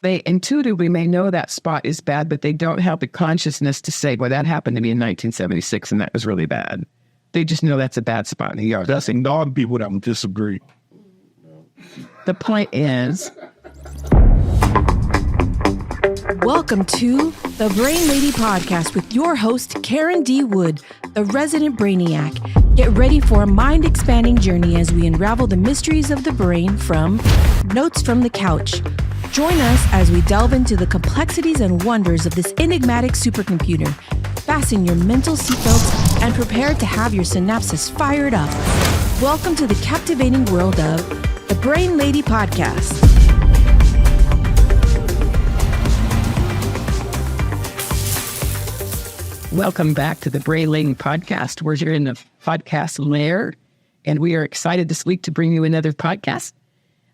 They intuitively may know that spot is bad, but they don't have the consciousness to say, well, that happened to me in 1976 and that was really bad. They just know that's a bad spot in the yard. That's ignoring people that would disagree. The point is... Welcome to the Brain Lady Podcast with your host, Karen D. Wood, the resident brainiac. Get ready for a mind-expanding journey as we unravel the mysteries of the brain from Notes from the Couch. Join us as we delve into the complexities and wonders of this enigmatic supercomputer. Fasten your mental seatbelts and prepare to have your synapses fired up. Welcome to the captivating world of the Brain Lady Podcast. Welcome back to the Brain Lady Podcast. We're here in the podcast lair, and we are excited this week to bring you another podcast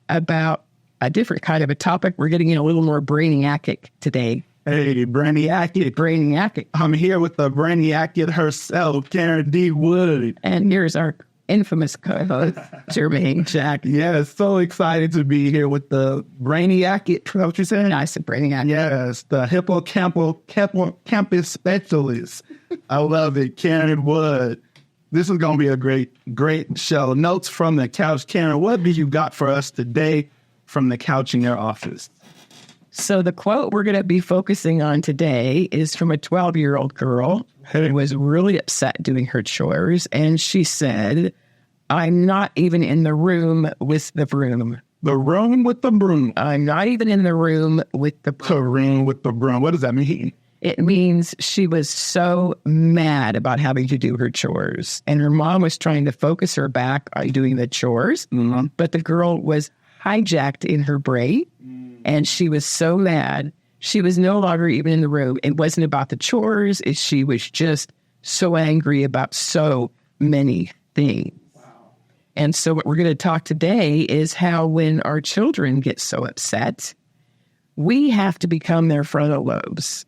about a different kind of a topic. We're getting in a little more brainiac today. Hey, brainiac. I'm here with the brainiac herself, Karen D. Wood. And here's our infamous co-host, Jermaine Jack. Yeah, so excited to be here with the brainiac. What you saying? I said brainiac. Yes, the hippocampus specialist. I love it, Karen Wood. This is going to be a great show. Notes from the couch. Karen, what do you got for us today from the couch in your office? So the quote we're going to be focusing on today is from a 12-year-old girl who was really upset doing her chores. And she said, I'm not even in the room with the broom. The room with the broom. I'm not even in the room with the broom. The room with the broom. What does that mean? It means she was so mad about having to do her chores. And her mom was trying to focus her back on doing the chores. Mm-hmm. But the girl was hijacked in her brain. And she was so mad. She was no longer even in the room. It wasn't about the chores. She was just so angry about so many things. Wow. And so what we're going to talk today is how when our children get so upset, we have to become their frontal lobes.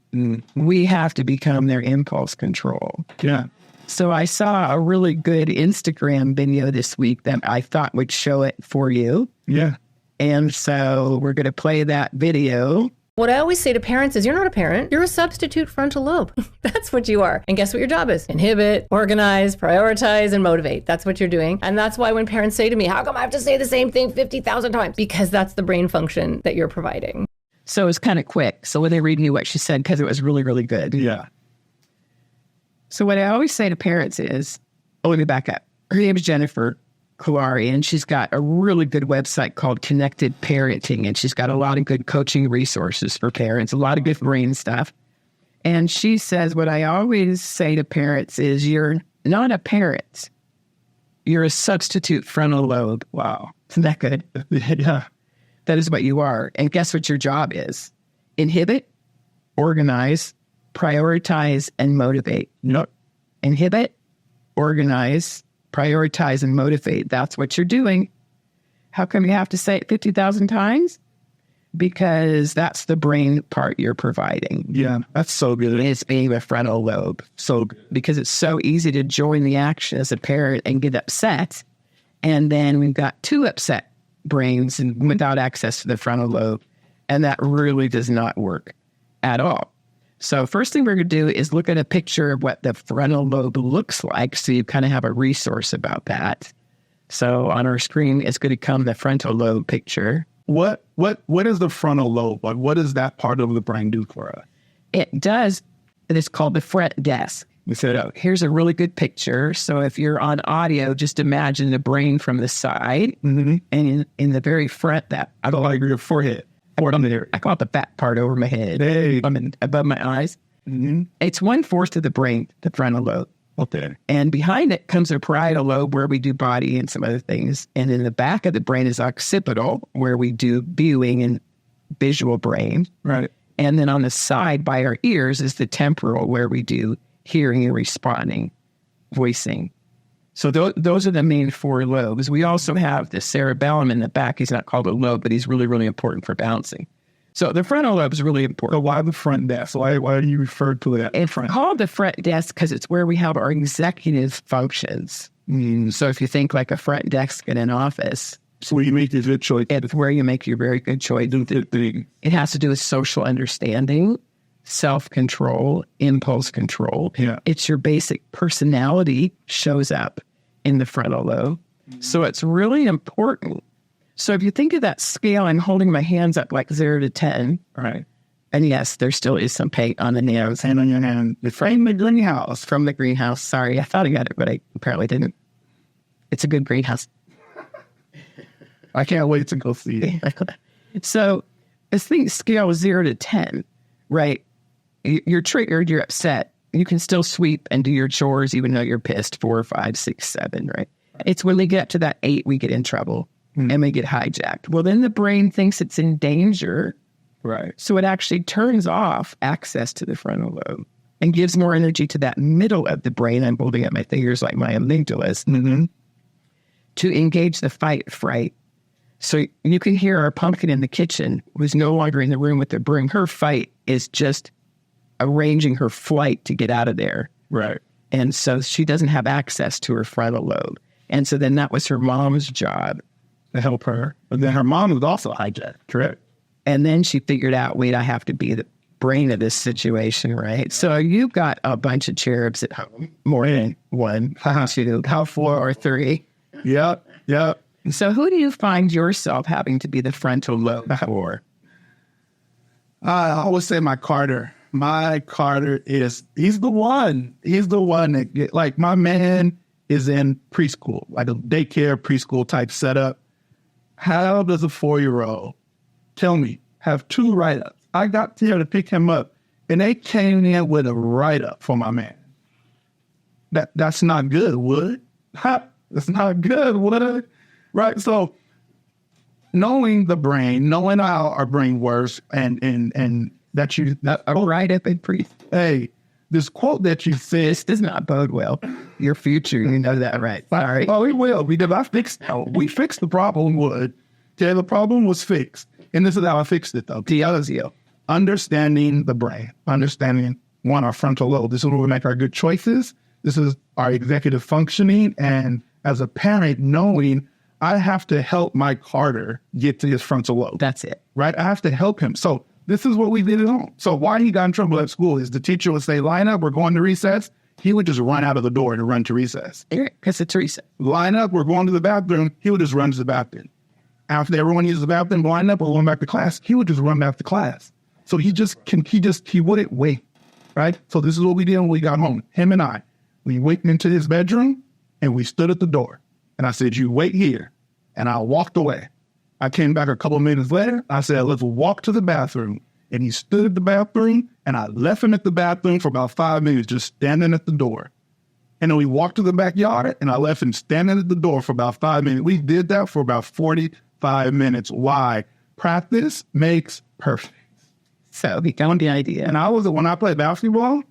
We have to become their impulse control. Yeah. So I saw a really good Instagram video this week that I thought would show it for you. Yeah. And so we're going to play that video. What I always say to parents is you're not a parent, you're a substitute frontal lobe. That's what you are. And guess what your job is? Inhibit, organize, prioritize, and motivate. That's what you're doing. And that's why when parents say to me, how come I have to say the same thing 50,000 times? Because that's the brain function that you're providing. So it's kind of quick. So let me read you what she said because it was really, really good. Yeah. So what I always say to parents is, let me back up. Her name is Jennifer Kulari, and she's got a really good website called Connected Parenting, and she's got a lot of good coaching resources for parents, a lot of good brain stuff. And she says, what I always say to parents is, you're not a parent. You're a substitute frontal lobe. Wow. Isn't that good? Yeah. That is what you are. And guess what your job is? Inhibit, organize, prioritize, and motivate. Yep. Inhibit, organize, prioritize, and motivate. That's what you're doing. How come you have to say it 50,000 times? Because that's the brain part you're providing. Yeah, that's so good. It's being a frontal lobe. So good. Because it's so easy to join the action as a parent and get upset. And then we've got two upset brains and without access to the frontal lobe. And that really does not work at all. So first thing we're going to do is look at a picture of what the frontal lobe looks like, so you kind of have a resource about that. So on our screen, it's going to come the frontal lobe picture. What is the frontal lobe? Like, what does that part of the brain do for us? It does. It's called the front desk. So here's a really good picture. So if you're on audio, just imagine the brain from the side, mm-hmm. and in the very front, that I don't like your forehead. Or there, I call it the fat part over my head, above my eyes. Mm-hmm. It's 1/4 of the brain, the frontal lobe. Okay. And behind it comes a parietal lobe where we do body and some other things. And in the back of the brain is occipital, where we do viewing and visual brain. Right. And then on the side by our ears is the temporal, where we do hearing and responding, voicing. So those are the main 4 lobes. We also have the cerebellum in the back. He's not called a lobe, but he's really, really important for balancing. So the frontal lobe is really important. So why the front desk? Why do you refer to that? It's called the front desk because it's where we have our executive functions. So if you think like a front desk in an office, So you make your good choice. It's where you make your very good choice. It has to do with social understanding, self-control, impulse control. Yeah. It's your basic personality shows up in the frontal lobe. So it's really important. So if you think of that scale, I'm holding my hands up like 0 to 10. Right. And yes, there still is some paint on the nails. Hand on your hand. The frame the greenhouse. From the greenhouse. Sorry, I thought I got it, but I apparently didn't. It's a good greenhouse. I can't wait to go see it. So this thing scale 0 to 10, right? You're triggered, you're upset. You can still sweep and do your chores even though you're pissed. 4, 5, 6, 7, right? It's when we get to that 8, we get in trouble and we get hijacked. Well, then the brain thinks it's in danger. Right. So it actually turns off access to the frontal lobe and gives more energy to that middle of the brain. I'm holding up my fingers like my amygdalas to engage the fight, fright. So you can hear our pumpkin in the kitchen, who's no longer in the room with the broom. Her fight is just arranging her flight to get out of there. Right. And so she doesn't have access to her frontal lobe. And so then that was her mom's job to help her. But then her mom was also hijacked. Correct. And then she figured out, wait, I have to be the brain of this situation, right? So you've got a bunch of cherubs at home, more than 1, 2, 4, or 3. Yep. Yep. So who do you find yourself having to be the frontal lobe for? I always say my Carter. My Carter he's the one. He's the one that like my man is in preschool, like a daycare preschool type setup. How does a 4-year-old, tell me, have 2 write-ups? I got there to pick him up, and they came in with a write-up for my man. That's not good, Wood. That's not good, Wood. Right? So knowing the brain, knowing how our brain works, and that you... A write-up in preschool. Hey, this quote that you said... This does not bode well. Your future, you know that, right? Sorry. Oh, we will, because we fixed the problem, Wood. Okay, the problem was fixed. And this is how I fixed it, though. Dialogio. Understanding the brain. Understanding, one, our frontal lobe. This is where we make our good choices. This is our executive functioning. And as a parent, knowing I have to help my Carter get to his frontal lobe. That's it. Right? I have to help him. So this is what we did at home. So why he got in trouble at school is the teacher would say, line up, we're going to recess. He would just run out of the door and run to recess. Because it's recess. Line up, we're going to the bathroom. He would just run to the bathroom. After everyone uses the bathroom, line up, we're going back to class. He would just run back to class. So he wouldn't wait, right? So this is what we did when we got home. Him and I, we went into his bedroom and we stood at the door. And I said, you wait here. And I walked away. I came back a couple of minutes later. I said, let's walk to the bathroom. And he stood at the bathroom and I left him at the bathroom for about 5 minutes, just standing at the door. And then we walked to the backyard and I left him standing at the door for about 5 minutes. We did that for about 45 minutes. Why? Practice makes perfect. So he got the idea. And when I played basketball,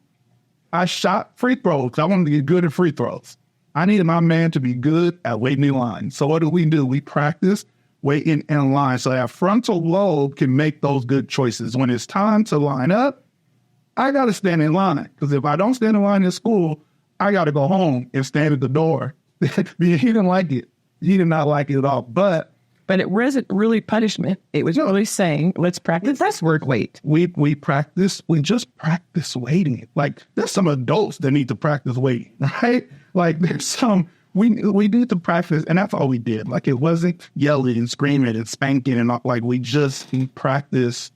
I shot free throws because I wanted to get good at free throws. I needed my man to be good at waiting in line. So what do? We practice waiting in line. So our frontal lobe can make those good choices. When it's time to line up, I got to stand in line. Because if I don't stand in line in school, I got to go home and stand at the door. He didn't like it. He did not like it at all. But it wasn't really punishment. It was really saying, let's practice this word wait. We just practice waiting. Like, there's some adults that need to practice waiting, right? Like, there's some, we need to practice, and that's all we did. Like, it wasn't yelling and screaming and spanking and all, like, we practice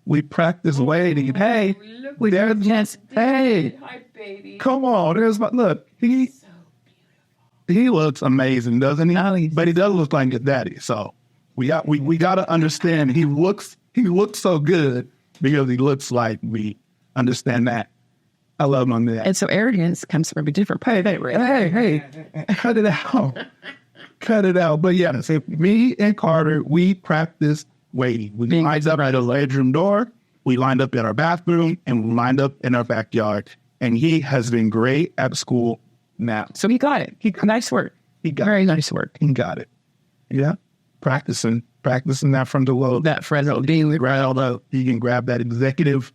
waiting. Hey, hey, Hi, baby. come on, look, he looks amazing, doesn't he? Oh, but he does look like his daddy. So we got to understand he looks so good because he looks like we understand that. I love him on that. And so arrogance comes from a different place. Hey, cut it out. Cut it out. But yeah, so me and Carter, we practice waiting. We lined up at the bedroom door, we lined up in our bathroom, and we lined up in our backyard. And he has been great at school now. So he got it. Nice work. Nice work. He got it. Yeah. Practicing that frontal lobe. That frontal being right, although he can grab that executive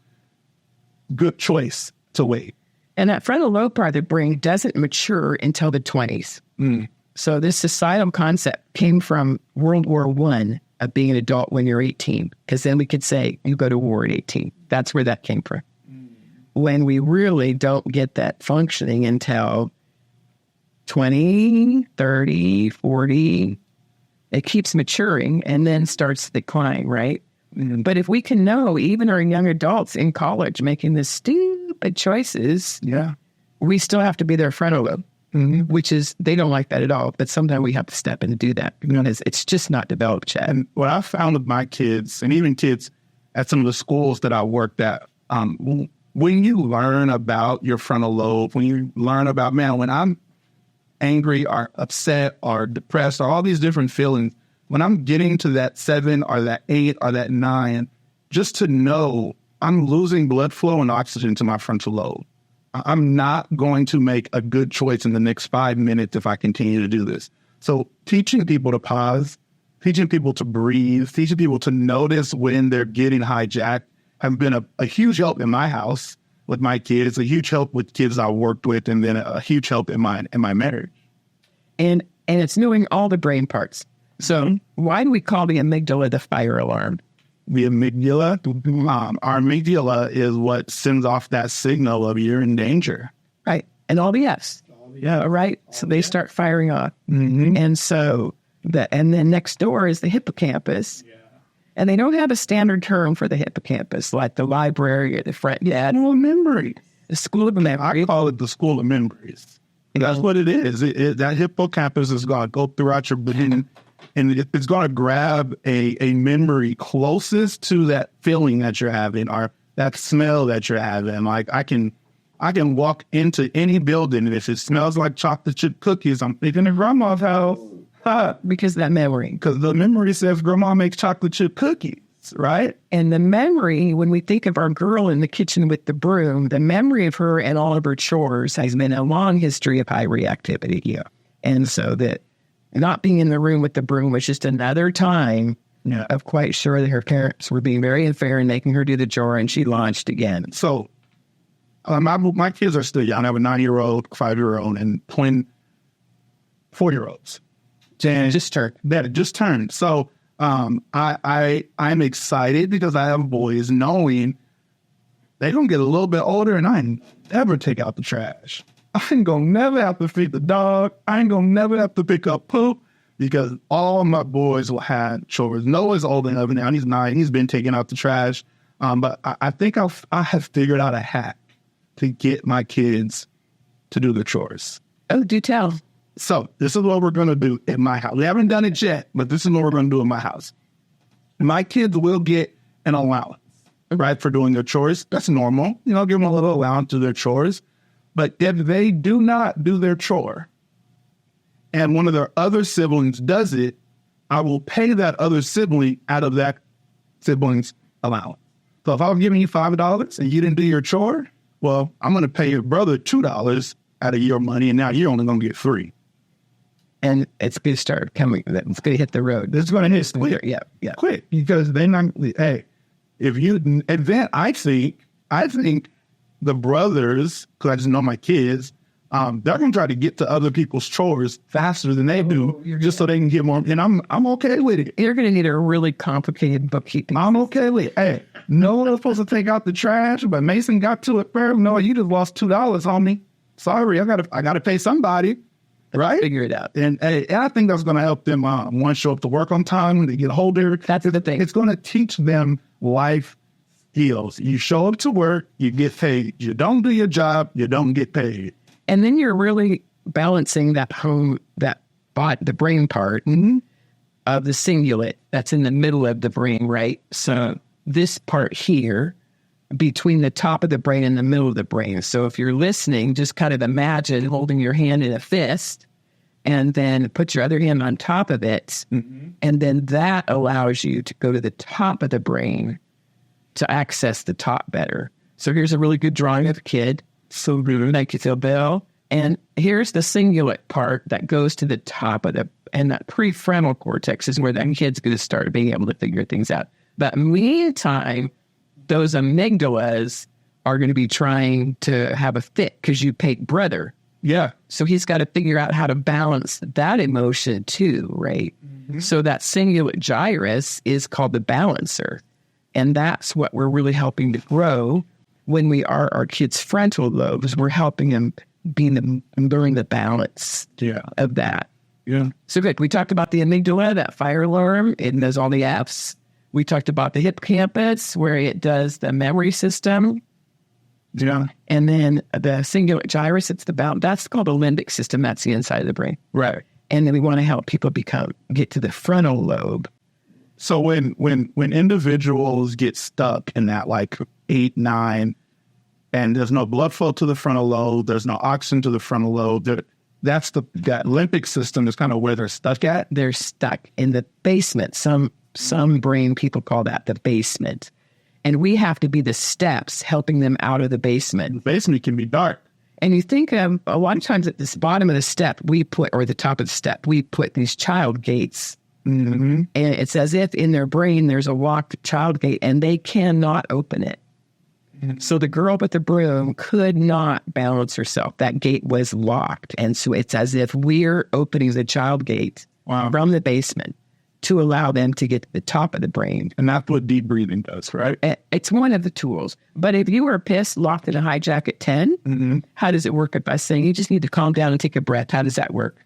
good choice to wait. And that frontal lobe part of the brain doesn't mature until the 20s. So this societal concept came from World War I of being an adult when you're 18, because then we could say you go to war at 18. That's where that came from. When we really don't get that functioning until 20, 30, 40, it keeps maturing and then starts to decline, right? But if we can know, even our young adults in college making the stupid choices, we still have to be their frontal lobe, which is, they don't like that at all. But sometimes we have to step in and do that because it's just not developed yet. And what I found with my kids, and even kids at some of the schools that I worked at, when you learn about your frontal lobe, when you learn about, man, when I'm angry or upset or depressed or all these different feelings, when I'm getting to that 7 or that 8 or that 9, just to know I'm losing blood flow and oxygen to my frontal lobe. I'm not going to make a good choice in the next 5 minutes if I continue to do this. So teaching people to pause, teaching people to breathe, teaching people to notice when they're getting hijacked have been a huge help in my house with my kids, a huge help with kids I worked with, and then a huge help in my marriage. And it's knowing all the brain parts. So why do we call the amygdala the fire alarm? The amygdala, our amygdala is what sends off that signal of you're in danger. Right. And all the F's. Yeah. Right. So they start firing off. And so and then next door is the hippocampus. And they don't have a standard term for the hippocampus, like the library or the front. Yeah. No, memory. The school of memory. I call it the school of memories. That's what it is. That hippocampus is going to go throughout your brain, and it's going to grab a memory closest to that feeling that you're having or that smell that you're having. Like I can walk into any building, and if it smells like chocolate chip cookies, I'm thinking of grandma's house. Because of that memory. Because the memory says grandma makes chocolate chip cookies, right? And the memory, when we think of our girl in the kitchen with the broom, the memory of her and all of her chores has been a long history of high reactivity. Yeah. And so that not being in the room with the broom was just another time of quite sure that her parents were being very unfair and making her do the chore, and she launched again. So my kids are still young. I have a 9-year-old, 5-year-old, and twin 4-year-olds. And just turned. So I'm excited because I have boys, knowing they're going to get a little bit older, and I ain't never take out the trash. I ain't going to never have to feed the dog. I ain't going to never have to pick up poop because all my boys will have chores. Noah's old enough now. He's 9. He's been taking out the trash. But I think I have figured out a hack to get my kids to do the chores. Oh, do tell. So this is what we're going to do in my house. We haven't done it yet, but this is what we're going to do in my house. My kids will get an allowance, right, for doing their chores. That's normal. Give them a little allowance to their chores. But if they do not do their chore and one of their other siblings does it, I will pay that other sibling out of that sibling's allowance. So if I was giving you $5 and you didn't do your chore, well, I'm going to pay your brother $2 out of your money, and now you're only going to get $3. And it's going to start coming. It's going to hit the road. It's going to hit quick. Yeah. Quick. Because they're not, if you, and then I think the brothers, because I just know my kids, they're going to try to get to other people's chores faster than they do, just so they can get more. And I'm okay with it. You're going to need a really complicated bookkeeping. I'm okay with it. Hey, no one was supposed to take out the trash, but Mason got to it first. No, you just lost $2 on me. Sorry, I gotta pay somebody. Right? Figure it out. And I think that's going to help them, one, show up to work on time when they get older. That's the thing. It's going to teach them life skills. You show up to work, you get paid. You don't do your job, you don't get paid. And then you're really balancing the brain part of the cingulate that's in the middle of the brain, right? So this part here, between the top of the brain and the middle of the brain. So if you're listening, just kind of imagine holding your hand in a fist and then put your other hand on top of it. And then that allows you to go to the top of the brain to access the top better. So here's a really good drawing of a kid. So thank you, Bill. And here's the cingulate part that goes to the top of and that prefrontal cortex is where that kid's going to start being able to figure things out. But meantime, those amygdalas are going to be trying to have a fit because you paid brother Yeah. So he's got to figure out how to balance that emotion too, right? So that cingulate gyrus is called the balancer. And that's what we're really helping to grow when we are our kids' frontal lobes. We're helping them learn the balance of that. Yeah. So good. We talked about the amygdala, that fire alarm. It does all the Fs. We talked about the hippocampus, where it does the memory system. Yeah. And then the cingulate gyrus, that's called the limbic system. That's the inside of the brain. Right. And then we want to help people get to the frontal lobe. So when individuals get stuck in that like 8, 9, and there's no blood flow to the frontal lobe, there's no oxygen to the frontal lobe, that limbic system is kind of where they're stuck at. They're stuck in the basement. Some brain people call that the basement. And we have to be the steps helping them out of the basement. The basement can be dark. And you think of a lot of times at this bottom of the step, or the top of the step, we put these child gates. Mm-hmm. And it's as if in their brain there's a locked child gate and they cannot open it. Mm-hmm. So the girl with the broom could not balance herself. That gate was locked. And so it's as if we're opening the child gate from the basement to allow them to get to the top of the brain. And that's what deep breathing does, right? It's one of the tools. But if you were pissed, locked in a hijack at 10, how does it work by saying you just need to calm down and take a breath? How does that work?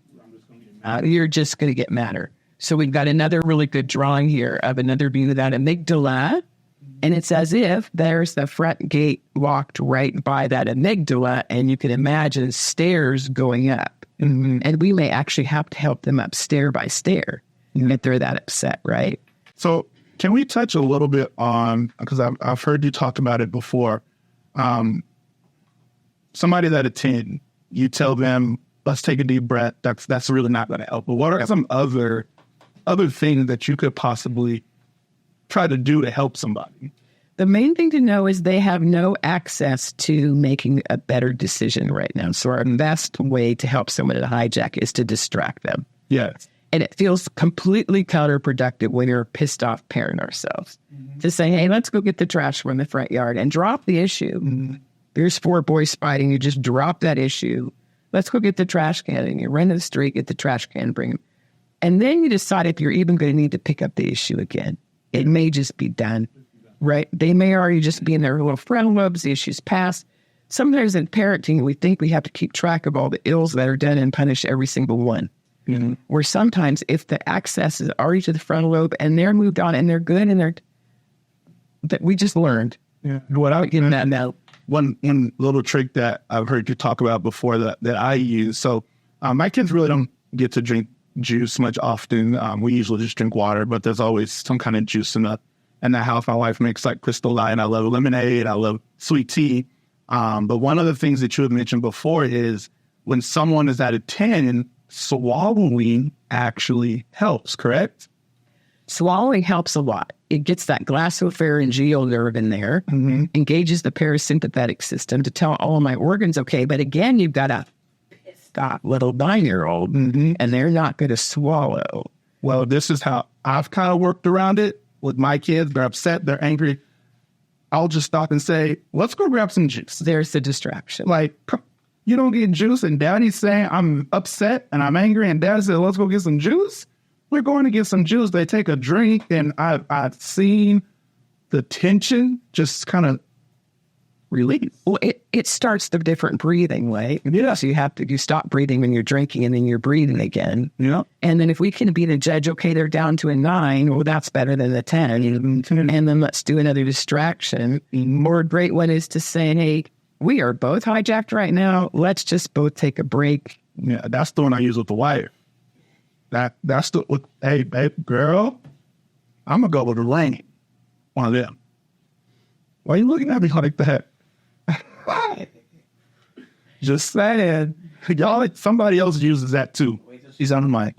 You're just going to get madder. So we've got another really good drawing here of another view of that amygdala. And it's as if there's the front gate locked right by that amygdala. And you can imagine stairs going up. Mm-hmm. And we may actually have to help them up stair by stair if they're that upset, right? So can we touch a little bit on, because I've heard you talk about it before, somebody that at 10, you tell them, let's take a deep breath. That's really not going to help. But what are some other things that you could possibly try to do to help somebody? The main thing to know is they have no access to making a better decision right now. So our best way to help someone in a hijack is to distract them. Yes. And it feels completely counterproductive when you're a pissed off parent ourselves to say, hey, let's go get the trash from the front yard and drop the issue. There's 4 boys fighting. You just drop that issue. Let's go get the trash can. And you run to the street, get the trash can, bring them. And then you decide if you're even going to need to pick up the issue again. It may just be done, right? They may already just be in their little frontal lobes. The issue's passed. Sometimes in parenting, we think we have to keep track of all the ills that are done and punish every single one. Mm-hmm. Where sometimes if the access is already to the frontal lobe and they're moved on and they're good and that we just learned. Yeah. Without getting that now. One little trick that I've heard you talk about before that I use. So my kids really don't get to drink juice much often. We usually just drink water, but there's always some kind of juice in the house. My wife makes like Crystal Light. I love lemonade. I love sweet tea. But one of the things that you had mentioned before is when someone is at a 10, swallowing actually helps, correct? Swallowing helps a lot. It gets that glossopharyngeal nerve in there, engages the parasympathetic system to tell all of my organs, okay, but again, you've got a pissed off little 9-year-old, and they're not going to swallow. Well, this is how I've kind of worked around it with my kids. They're upset, they're angry. I'll just stop and say, let's go grab some juice. There's the distraction. Like, you don't get juice, and Daddy's saying I'm upset and I'm angry, and Dad said, let's go get some juice. We're going to get some juice. They take a drink, and I've seen the tension just kind of release. Well, it starts the different breathing way. Yeah. So you stop breathing when you're drinking, and then you're breathing again. Yeah. And then if we can be the judge, okay, they're down to a 9, well, that's better than the 10. And then let's do another distraction. Or a great one is to say, hey, we are both hijacked right now. Let's just both take a break. Yeah, that's the one I use with the wire. That's hey, babe, girl, I'm going to go with the lane. One of them. Why are you looking at me like that? Just saying. Y'all, somebody else uses that too. She's on the mic.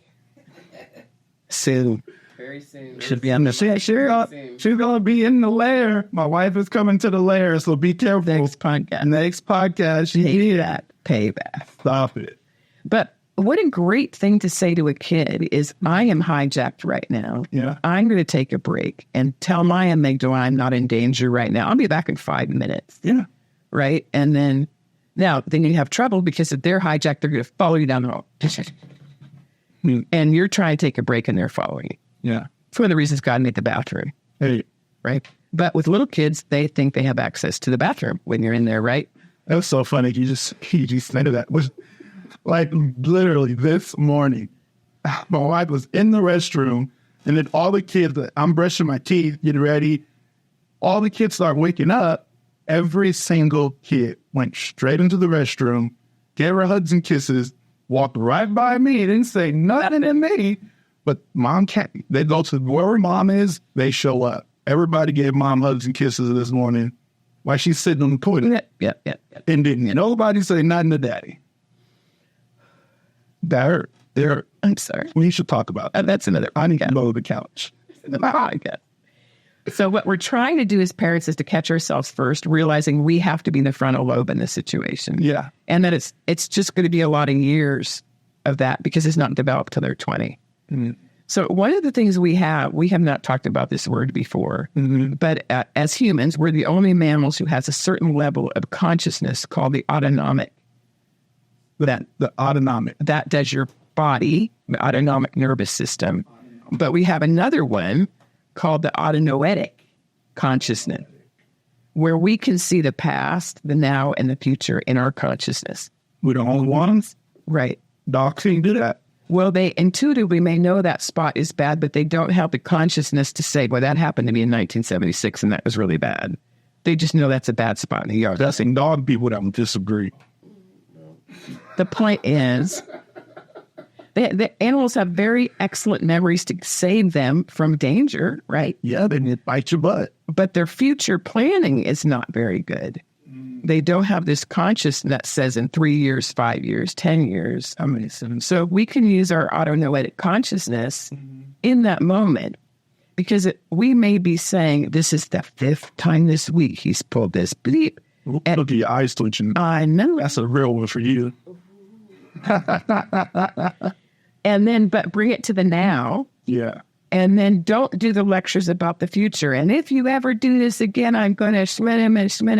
Soon. Very soon. Should be on the She's going to be in the lair. My wife is coming to the lair, so be careful. next podcast. She Pay that payback. Stop it. But what a great thing to say to a kid is, I am hijacked right now. Yeah. I'm going to take a break and tell my amygdala I'm not in danger right now. I'll be back in 5 minutes. Yeah. Right. And then Now, then you have trouble because if they're hijacked, they're going to follow you down the hall. And you're trying to take a break and they're following you. Yeah. It's one of the reasons God made the bathroom. Hey, right? But with little kids, they think they have access to the bathroom when you're in there, right? that was so funny. You just said that. Was like literally this morning, my wife was in the restroom, and then all the kids, I'm brushing my teeth, getting ready. All the kids start waking up. Every single kid went straight into the restroom, gave her hugs and kisses, walked right by me, didn't say nothing to me. But mom can't. They go to wherever mom is, they show up. Everybody gave mom hugs and kisses this morning while she's sitting on the toilet. Yeah. And didn't nobody say nothing to daddy. That hurt. I'm sorry. We should talk about that. That's another I need to mow the couch. So what we're trying to do as parents is to catch ourselves first, realizing we have to be the frontal lobe in this situation. Yeah. And that it's just going to be a lot of years of that because it's not developed till they're 20. Mm-hmm. So one of the things we have not talked about this word before, but as humans, we're the only mammals who has a certain level of consciousness called the autonomic. The autonomic. That does your body, the autonomic nervous system. But we have another one called the autonoetic consciousness, where we can see the past, the now, and the future in our consciousness. We're the only ones? Right. Dogs can't do that. Well, they intuitively may know that spot is bad, but they don't have the consciousness to say, well, that happened to me in 1976, and that was really bad. They just know that's a bad spot in the yard. That's in dog people that would disagree. The point is, the animals have very excellent memories to save them from danger, right? Yeah, they bite your butt. But their future planning is not very good. They don't have this consciousness that says in 3 years, 5 years, 10 years. So we can use our autonoetic consciousness in that moment because we may be saying, this is the 5th time this week he's pulled this bleep. Look at your eyes twitching. I know. That's a real one for you. And then, but bring it to the now. Yeah. And then don't do the lectures about the future. And if you ever do this again, I'm going to shmed him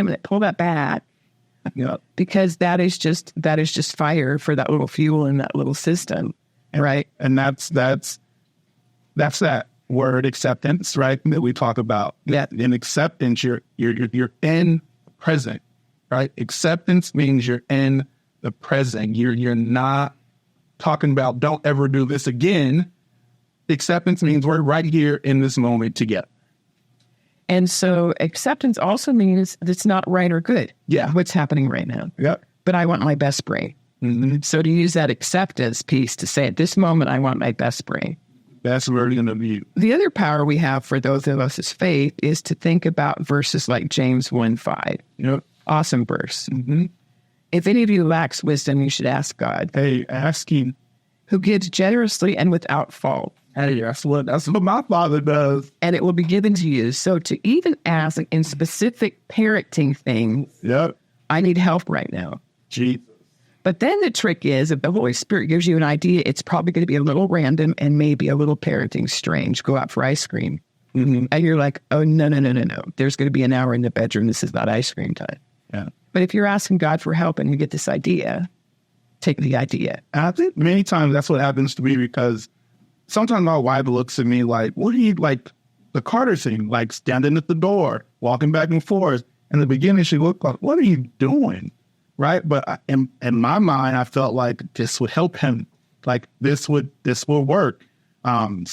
and pull that back. Yeah. Because that is just fire for that little fuel in that little system, right? And that's that word acceptance, right? That we talk about. Yeah. In acceptance, you're in present, right? Acceptance means you're in the present. You're not talking about don't ever do this again. Acceptance means we're right here in this moment together. And so acceptance also means it's not right or good. Yeah. What's happening right now. Yep. But I want my best brain. Mm-hmm. So to use that acceptance piece to say at this moment, I want my best brain. That's where we're going to be. The other power we have for those of us as faith is to think about verses like James 1:5. Yep. Awesome verse. Mm-hmm. If any of you lacks wisdom, you should ask God. Hey, ask him. Who gives generously and without fault. Hey, that's what my father does. And it will be given to you. So to even ask in specific parenting things, Yep. I need help right now. Jesus. But then the trick is, if the Holy Spirit gives you an idea, it's probably going to be a little random and maybe a little parenting strange. Go out for ice cream. Mm-hmm. And you're like, oh, no. There's going to be an hour in the bedroom. This is not ice cream time. Yeah. But if you're asking God for help and you get this idea, take the idea. And I think many times that's what happens to me because sometimes my wife looks at me like, what are you, like the Carter scene, like standing at the door, walking back and forth. In the beginning, she looked like, what are you doing? Right. But in my mind, I felt like this would help him. Like this will work. And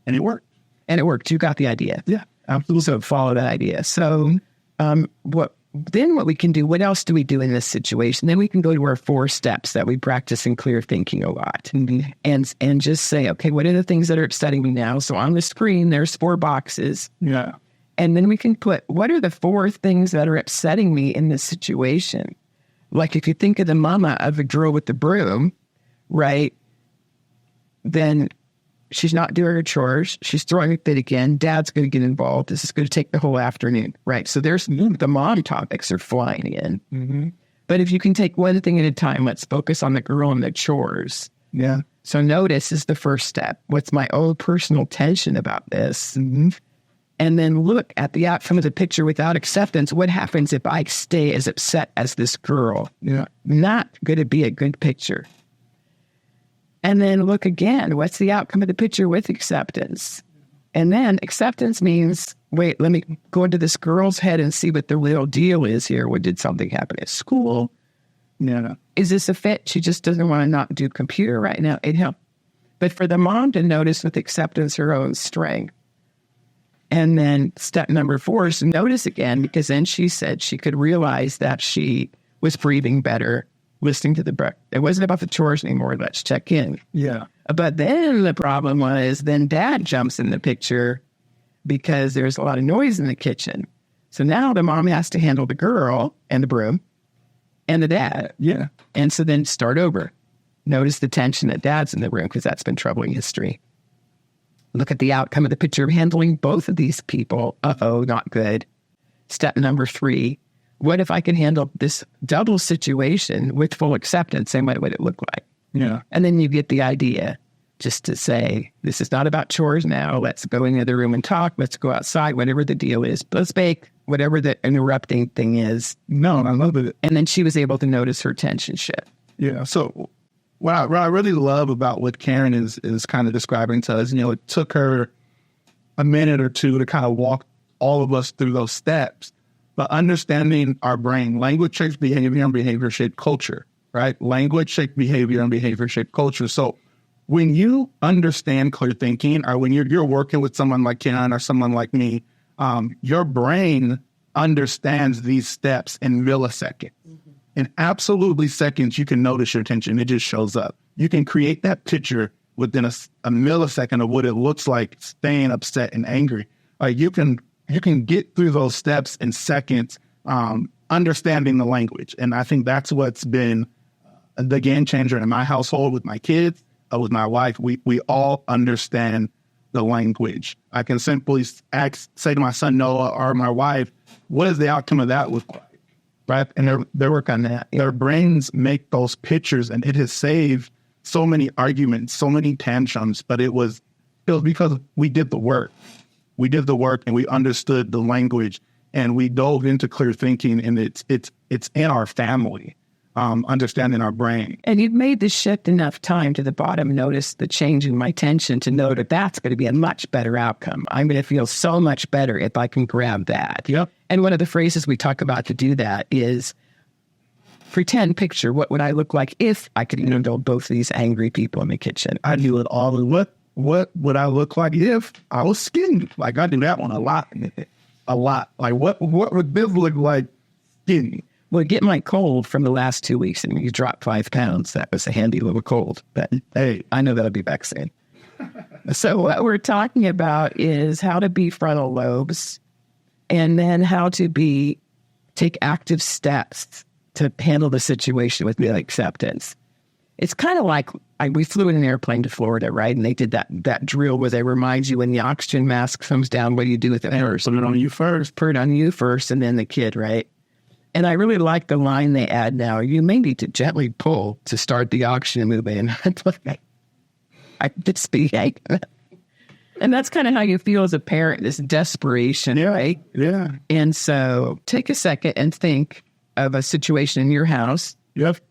it worked. And it worked. You got the idea. Yeah, absolutely. So follow that idea. So what we can do, what else do we do in this situation? Then we can go to our 4 steps that we practice in clear thinking a lot. Mm-hmm. And just say, okay, what are the things that are upsetting me now? So on the screen, there's 4 boxes. Yeah. And then we can put, what are the 4 things that are upsetting me in this situation? Like if you think of the mama of the girl with the broom, right? Then she's not doing her chores. She's throwing a fit again. Dad's going to get involved. This is going to take the whole afternoon, right? So there's the mom topics are flying in. Mm-hmm. But if you can take one thing at a time, let's focus on the girl and the chores. Yeah. So notice is the first step. What's my own personal tension about this? Mm-hmm. and then look at the outcome of the picture without acceptance. What happens if I stay as upset as this girl? Yeah. Not going to be a good picture. And then look again. What's the outcome of the picture with acceptance? And then acceptance means, wait, let me go into this girl's head and see what the real deal is here. What did something happen at school? Yeah. Is this a fit? She just doesn't want to not do computer right now. It helped. But for the mom to notice with acceptance her own strength. And then step number 4 is to notice again, because then she said she could realize that she was breathing better, listening to the breath. It wasn't about the chores anymore. Let's check in. Yeah. But then the problem was then dad jumps in the picture because there's a lot of noise in the kitchen. So now the mom has to handle the girl and the broom and the dad. Yeah. And so then start over. Notice the tension that dad's in the room because that's been troubling history. Look at the outcome of the picture of handling both of these people. Uh-oh, not good. Step number 3. What if I can handle this double situation with full acceptance? And what would it look like? Yeah. And then you get the idea just to say, this is not about chores now. Let's go in the other room and talk. Let's go outside, whatever the deal is. Let's bake, whatever the interrupting thing is. No, I love it. And then she was able to notice her tension shift. Yeah. So what I really love about what Karen is kind of describing to us, it took her a minute or two to kind of walk all of us through those steps. But understanding our brain, language shapes behavior and behavior shape culture, right? Language shapes behavior and behavior shape culture. So when you understand clear thinking, or when you're working with someone like Karen or someone like me, your brain understands these steps in milliseconds. Mm-hmm. In absolutely seconds, you can notice your tension. It just shows up. You can create that picture within a millisecond of what it looks like staying upset and angry. You can get through those steps in seconds, understanding the language. And I think that's what's been the game changer in my household with my kids, with my wife. We all understand the language. I can simply say to my son Noah or my wife, what is the outcome of that look like? Right? And they work on that. Their brains make those pictures, and it has saved so many arguments, so many tantrums, but it was because we did the work. We did the work and we understood the language and we dove into clear thinking, and it's in our family, understanding our brain. And you've made this shift enough time to the bottom, notice the change in my tension to know that that's going to be a much better outcome. I'm going to feel so much better if I can grab that. Yep. And one of the phrases we talk about to do that is pretend picture. What would I look like if I could handle both these angry people in the kitchen? I do it all. What would I look like if I was skinny? Like, I do that one a lot. A lot. Like, what would this look like skinny? Well, get my cold from the last 2 weeks and you dropped 5 pounds. That was a handy little cold. But hey, I know that'll be back soon. So what we're talking about is how to be frontal lobes and then how to take active steps to handle the situation with acceptance. It's kind of like we flew in an airplane to Florida, right? And they did that drill where they remind you when the oxygen mask comes down, what do you do with it first? Put it on you first. Put it on you first, and then the kid, right? And I really like the line they add now. You may need to gently pull to start the oxygen movement. I did speak. And that's kind of how you feel as a parent, this desperation, right? Yeah. And so take a second and think of a situation in your house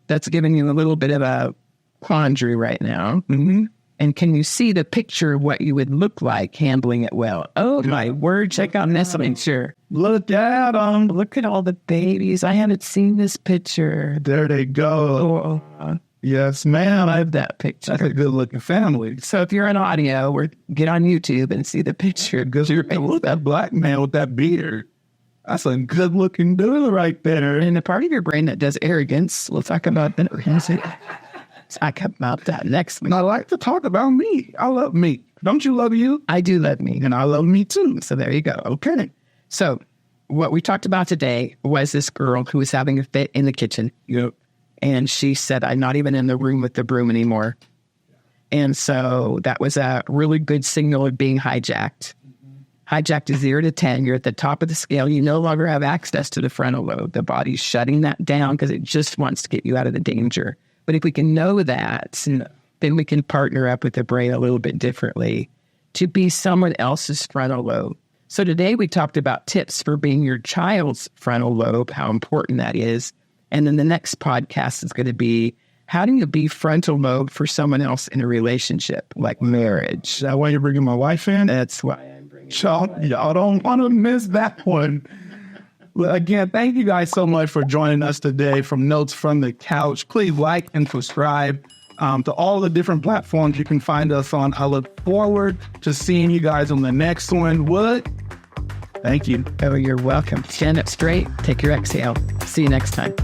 that's giving you a little bit of a quandary right now. Mm-hmm. And can you see the picture of what you would look like handling it well? Oh, my word. Check out this picture. Look at them. Look at all the babies. I haven't seen this picture. There they go. Yes, ma'am. I love that picture. That's a good-looking family. So if you're on audio, get on YouTube and see the picture. Look at that black man with that beard. That's a good-looking dude right there. And the part of your brain that does arrogance, we'll talk about that. Talk about that next week. And I like to talk about me. I love me. Don't you love you? I do love me. And I love me too. So there you go. Okay. So what we talked about today was this girl who was having a fit in the kitchen. Yep. And she said, I'm not even in the room with the broom anymore. And so that was a really good signal of being hijacked. Hijacked is 0 to 10. You're at the top of the scale. You no longer have access to the frontal lobe. The body's shutting that down because it just wants to get you out of the danger. But if we can know that, then we can partner up with the brain a little bit differently to be someone else's frontal lobe. So today we talked about tips for being your child's frontal lobe, how important that is. And then the next podcast is going to be, how do you be frontal lobe for someone else in a relationship, like marriage? Is that why you're bringing my wife in? That's why I'm bringing Y'all don't want to miss that one. Well, again, thank you guys so much for joining us today from Notes from the Couch. Please like and subscribe to all the different platforms you can find us on. I look forward to seeing you guys on the next one. Wood, thank you. Oh, you're welcome. Stand up straight. Take your exhale. See you next time.